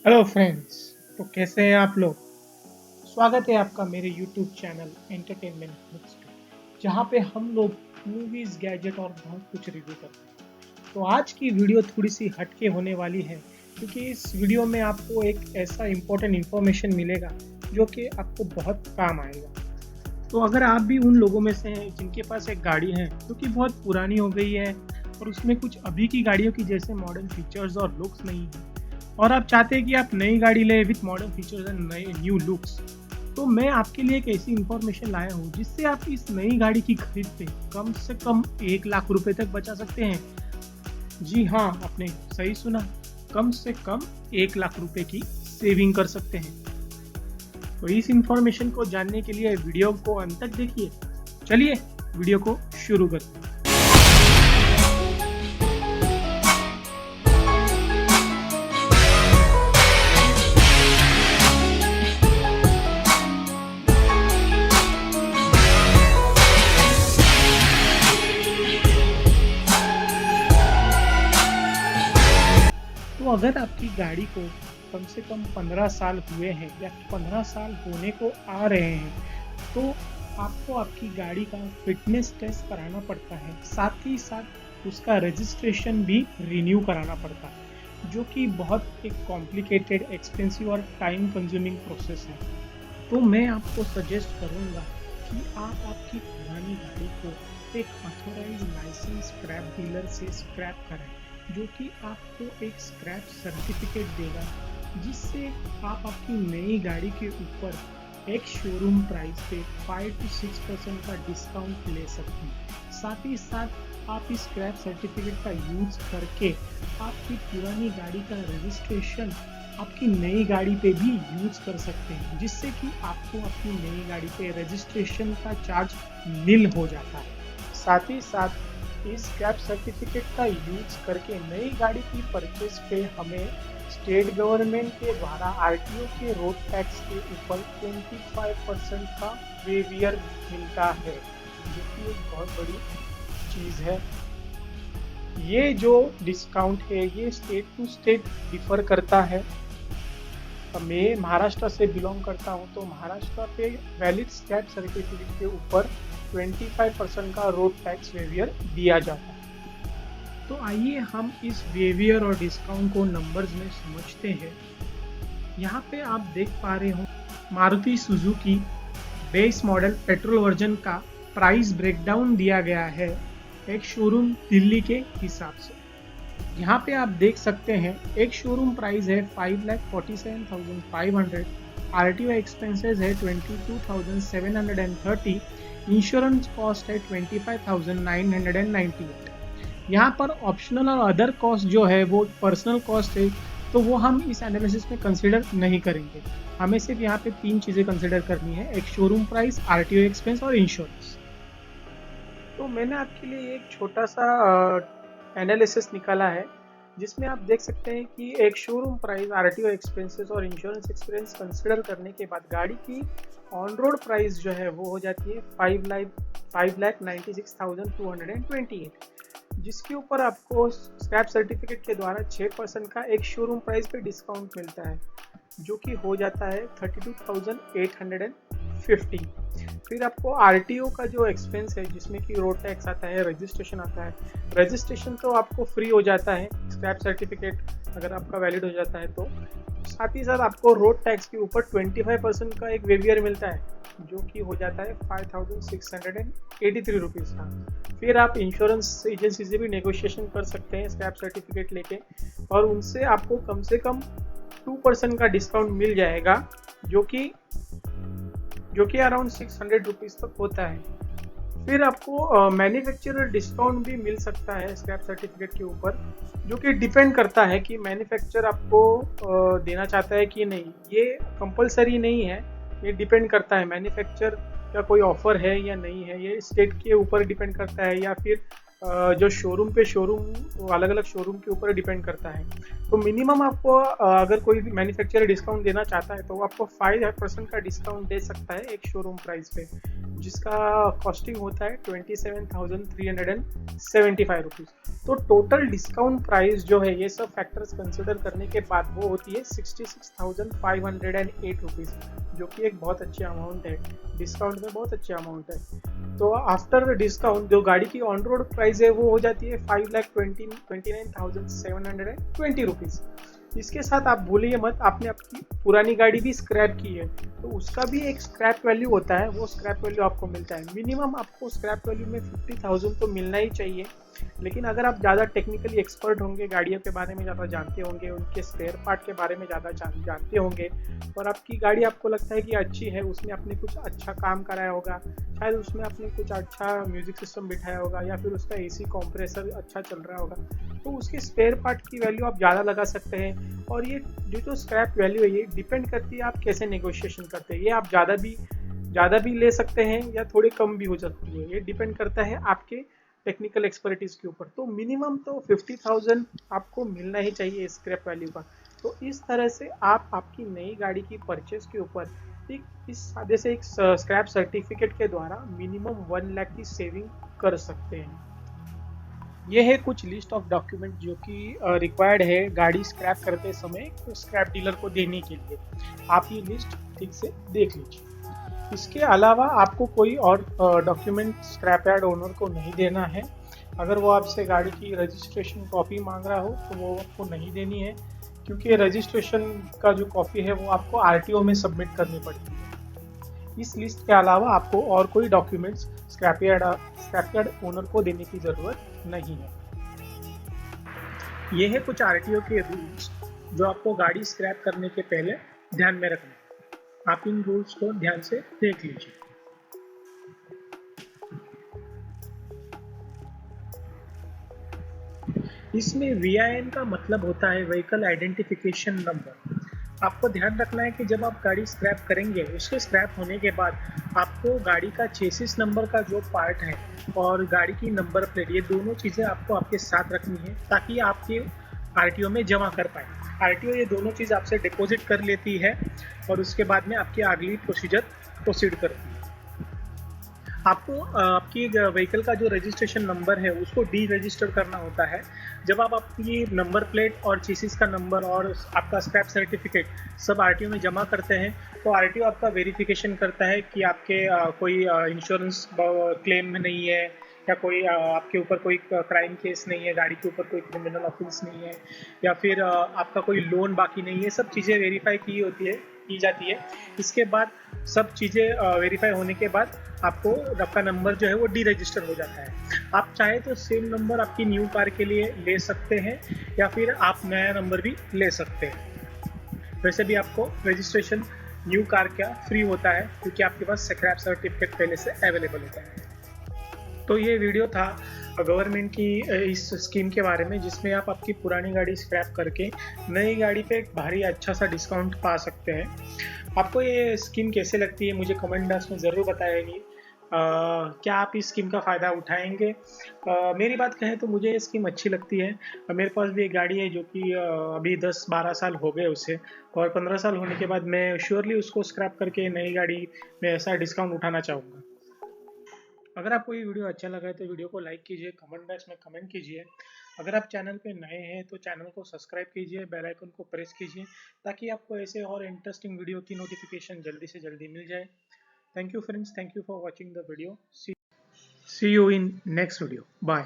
Hello friends. तो कैसे हैं आप लोग। स्वागत है आपका मेरे यूट्यूब चैनल एंटरटेनमेंट बुक्स पे, जहाँ पे हम लोग मूवीज, गैजेट और बहुत कुछ रिव्यू करते हैं। तो आज की वीडियो थोड़ी सी हटके होने वाली है, क्योंकि इस वीडियो में आपको एक ऐसा इम्पोर्टेंट इन्फॉर्मेशन मिलेगा जो कि आपको बहुत काम आएगा। तो अगर आप भी उन लोगों में से हैं जिनके पास एक गाड़ी है जो कि बहुत पुरानी हो गई है और उसमें कुछ अभी की गाड़ियों की जैसे मॉडर्न फीचर्स और लुक्स नहीं है, और आप चाहते हैं कि आप नई गाड़ी लें विथ मॉडर्न फीचर्स एंड नए न्यू लुक्स, तो मैं आपके लिए एक ऐसी इन्फॉर्मेशन लाया हूँ जिससे आप इस नई गाड़ी की खरीद पे कम से कम 1 लाख रुपए तक बचा सकते हैं। जी हाँ, आपने सही सुना, कम से कम 1 लाख रुपए की सेविंग कर सकते हैं। तो इस इन्फॉर्मेशन को जानने के लिए वीडियो को अंत तक देखिए। चलिए वीडियो को शुरू करते हैं। तो अगर आपकी गाड़ी को कम से कम 15 साल हुए हैं या 15 साल होने को आ रहे हैं, तो आपको आपकी गाड़ी का फिटनेस टेस्ट कराना पड़ता है, साथ ही साथ उसका रजिस्ट्रेशन भी रिन्यू कराना पड़ता है, जो कि बहुत एक कॉम्प्लिकेटेड, एक्सपेंसिव और टाइम कंज्यूमिंग प्रोसेस है। तो मैं आपको सजेस्ट करूँगा कि आप आपकी पुरानी गाड़ी को एक ऑथोराइज लाइसेंस स्क्रैप डीलर से स्क्रैप कराएं, जो कि आपको एक स्क्रैप सर्टिफिकेट देगा, जिससे आप अपनी नई गाड़ी के ऊपर एक शोरूम प्राइस पे 5 to 6% का डिस्काउंट ले सकते हैं। साथ ही साथ आप इस स्क्रैप सर्टिफिकेट का यूज करके आपकी पुरानी गाड़ी का रजिस्ट्रेशन आपकी नई गाड़ी पे भी यूज कर सकते हैं, जिससे कि आपको अपनी नई गाड़ी पे रजिस्ट्रेशन का चार्ज निल हो जाता है। साथ ही साथ इस स्क्रैप सर्टिफिकेट का यूज करके नई गाड़ी की परचेज पे हमें स्टेट गवर्नमेंट के द्वारा आरटीओ के रोड टैक्स के ऊपर 25% का वेवियर मिलता है, जो कि एक बहुत बड़ी चीज़ है। ये जो डिस्काउंट है ये स्टेट टू स्टेट डिफर करता है। मैं महाराष्ट्र से बिलोंग करता हूँ, तो महाराष्ट्र पे वैलिड स्क्रैप सर्टिफिकेट के ऊपर 25% का रोड टैक्स वेवियर दिया जाता है। तो आइए हम इस वेवियर और डिस्काउंट को नंबर्स में समझते हैं। यहाँ पे आप देख पा रहे हो Maruti Suzuki base model petrol version का प्राइस ब्रेकडाउन दिया गया है एक शोरूम दिल्ली के हिसाब से। यहाँ पे आप देख सकते हैं एक शोरूम प्राइस है 5,47,500, आरटीओ एक्सपेंसेस है 22,730, इंश्योरेंस कॉस्ट है 25,998। यहाँ पर ऑप्शनल और अदर कॉस्ट जो है वो पर्सनल कॉस्ट है, तो वो हम इस एनालिसिस में कंसिडर नहीं करेंगे। हमें सिर्फ यहाँ पे 3 चीज़ें कंसिडर करनी है, एक शोरूम प्राइस, आरटीओ एक्सपेंस और इंश्योरेंस। तो मैंने आपके लिए एक छोटा सा एनालिसिस निकाला है, जिसमें आप देख सकते हैं कि एक शोरूम प्राइस, आरटीओ एक्सपेंसेस और इंश्योरेंस एक्सपेंस कंसिडर करने के बाद गाड़ी की ऑन रोड प्राइस जो है वो हो जाती है 5,96,228, जिसके ऊपर आपको स्क्रैप सर्टिफिकेट के द्वारा 6% का एक शोरूम प्राइस पे डिस्काउंट मिलता है, जो कि हो जाता है 32,850। फिर आपको आरटीओ का जो एक्सपेंस है, जिसमें कि रोड टैक्स आता है, रजिस्ट्रेशन आता है, रजिस्ट्रेशन तो आपको फ्री हो जाता है स्क्रैप सर्टिफिकेट अगर आपका वैलिड हो जाता है तो। साथ ही साथ आपको रोड टैक्स के ऊपर 25% का एक वेवियर मिलता है, जो कि हो जाता है 5,683 रुपीज़ का। फिर आप इंश्योरेंस एजेंसी से भी नेगोशिएशन कर सकते हैं स्क्रैप सर्टिफिकेट लेके, और उनसे आपको कम से कम 2% का डिस्काउंट मिल जाएगा, जो कि अराउंड 600 रुपीज़ तक होता है। फिर आपको मैन्युफैक्चरर डिस्काउंट भी मिल सकता है स्क्रैप सर्टिफिकेट के ऊपर, जो कि डिपेंड करता है कि मैन्युफैक्चरर आपको देना चाहता है कि नहीं। ये कंपलसरी नहीं है, ये डिपेंड करता है मैन्युफैक्चरर का कोई ऑफर है या नहीं है, ये स्टेट के ऊपर डिपेंड करता है, या फिर जो शोरूम अलग अलग शोरूम के ऊपर डिपेंड करता है। तो मिनिमम आपको अगर कोई मैन्युफैक्चरर डिस्काउंट देना चाहता है तो वो आपको 5% का डिस्काउंट दे सकता है एक शोरूम प्राइस पे, जिसका कॉस्टिंग होता है 27,375 रुपीज़। तो टोटल डिस्काउंट प्राइस जो है ये सब फैक्टर्स कंसिडर करने के बाद वो होती है 66,508 रुपीज़, जो कि एक बहुत अच्छी अमाउंट है, डिस्काउंट में बहुत अच्छी अमाउंट है। तो आफ्टर डिस्काउंट जो गाड़ी की ऑन रोड प्राइस है वो हो जाती है 5,29,720 रुपीज़। इसके साथ आप भूलिए मत, आपने आपकी पुरानी गाड़ी भी स्क्रैप की है तो उसका भी एक स्क्रैप वैल्यू होता है, वो स्क्रैप वैल्यू आपको मिलता है। मिनिमम आपको स्क्रैप वैल्यू में 50,000 तो मिलना ही चाहिए। लेकिन अगर आप ज़्यादा टेक्निकली एक्सपर्ट होंगे, गाड़ियों के बारे में ज़्यादा जानते होंगे, उनके स्पेयर पार्ट के बारे में ज़्यादा जानते होंगे और आपकी गाड़ी आपको लगता है कि अच्छी है, उसमें आपने कुछ अच्छा काम कराया होगा, शायद उसमें आपने कुछ अच्छा म्यूजिक सिस्टम बिठाया होगा या फिर उसका एसी कंप्रेसर अच्छा चल रहा होगा, तो उसके स्पेयर पार्ट की वैल्यू आप ज़्यादा लगा सकते हैं। और ये जो स्क्रैप वैल्यू है ये डिपेंड करती है आप कैसे नेगोशिएशन करते हैं। ये आप ज़्यादा भी ले सकते हैं या थोड़ी कम भी हो सकती है, ये डिपेंड करता है आपके टेक्निकल एक्सपर्टीज के ऊपर। तो मिनिमम तो 50,000 आपको मिलना ही चाहिए स्क्रैप वैल्यू का। तो इस तरह से आप आपकी नई गाड़ी की परचेस के ऊपर इस सादे से एक स्क्रैप सर्टिफिकेट के द्वारा मिनिमम 1 लाख की सेविंग कर सकते हैं। ये है कुछ लिस्ट ऑफ डॉक्यूमेंट जो कि रिक्वायर्ड है गाड़ी स्क्रैप करते समय स्क्रैप डीलर को देने के लिए। आप ये लिस्ट ठीक से देख लीजिए। इसके अलावा आपको कोई और डॉक्यूमेंट स्क्रैप यार्ड ओनर को नहीं देना है। अगर वो आपसे गाड़ी की रजिस्ट्रेशन कॉपी मांग रहा हो तो वो आपको नहीं देनी है, क्योंकि रजिस्ट्रेशन का जो कॉपी है वो आपको आरटीओ में सबमिट करनी पड़ती है। इस लिस्ट के अलावा आपको और कोई डॉक्यूमेंट्स स्क्रैप यार्ड ओनर को देने की ज़रूरत नहीं है। ये है कुछ आरटीओ के रूल्स जो आपको गाड़ी स्क्रैप करने के पहले ध्यान में रखना है। आप इन रूल्स को ध्यान से देख लीजिए। इसमें VIN का मतलब होता है व्हीकल आइडेंटिफिकेशन नंबर। आपको ध्यान रखना है कि जब आप गाड़ी स्क्रैप करेंगे, उसके स्क्रैप होने के बाद आपको गाड़ी का चेसिस नंबर का जो पार्ट है और गाड़ी की नंबर प्लेट, ये दोनों चीज़ें आपको आपके साथ रखनी है ताकि आपके आरटीओ में जमा कर पाए। आरटीओ ये दोनों चीज़ आपसे डिपॉजिट कर लेती है और उसके बाद में आपकी अगली प्रोसीड करती है। आपको आपकी व्हीकल का जो रजिस्ट्रेशन नंबर है उसको डी रजिस्टर करना होता है। जब आप आपकी नंबर प्लेट और चेसिस का नंबर और आपका स्क्रैप सर्टिफिकेट सब आरटीओ में जमा करते हैं तो आरटीओ आपका वेरिफिकेशन करता है कि आपके कोई इंश्योरेंस क्लेम में नहीं है या कोई आपके ऊपर कोई क्राइम केस नहीं है, गाड़ी के ऊपर कोई क्रिमिनल ऑफेंस नहीं है या फिर आपका कोई लोन बाकी नहीं है। सब चीज़ें वेरीफाई की जाती है। इसके बाद सब चीज़ें वेरीफाई होने के बाद आपका नंबर जो है वो डी रजिस्टर हो जाता है। आप चाहे तो सेम नंबर आपकी न्यू कार के लिए ले सकते हैं या फिर आप नया नंबर भी ले सकते हैं। वैसे भी आपको रजिस्ट्रेशन न्यू कार का फ्री होता है क्योंकि आपके पास स्क्रैप सर्टिफिकेट पहले से अवेलेबल होता है। तो ये वीडियो था गवर्नमेंट की इस स्कीम के बारे में, जिसमें आप आपकी पुरानी गाड़ी स्क्रैप करके नई गाड़ी पे एक भारी अच्छा सा डिस्काउंट पा सकते हैं। आपको ये स्कीम कैसे लगती है मुझे कमेंट बॉक्स में ज़रूर बताइए। क्या आप इस स्कीम का फ़ायदा उठाएंगे? मेरी बात कहें तो मुझे ये स्कीम अच्छी लगती है। मेरे पास भी एक गाड़ी है जो कि अभी 10-12 साल हो गए उसे, और 15 साल होने के बाद मैं श्योरली उसको स्क्रैप करके नई गाड़ी में ऐसा डिस्काउंट उठाना चाहूँगा। अगर आपको ये वीडियो अच्छा लगा है तो वीडियो को लाइक कीजिए, कमेंट बॉक्स में कमेंट कीजिए। अगर आप चैनल पे नए हैं तो चैनल को सब्सक्राइब कीजिए, बेल आइकन को प्रेस कीजिए ताकि आपको ऐसे और इंटरेस्टिंग वीडियो की नोटिफिकेशन जल्दी से जल्दी मिल जाए। Thank you friends, thank you for watching the video. See you in next video. Bye.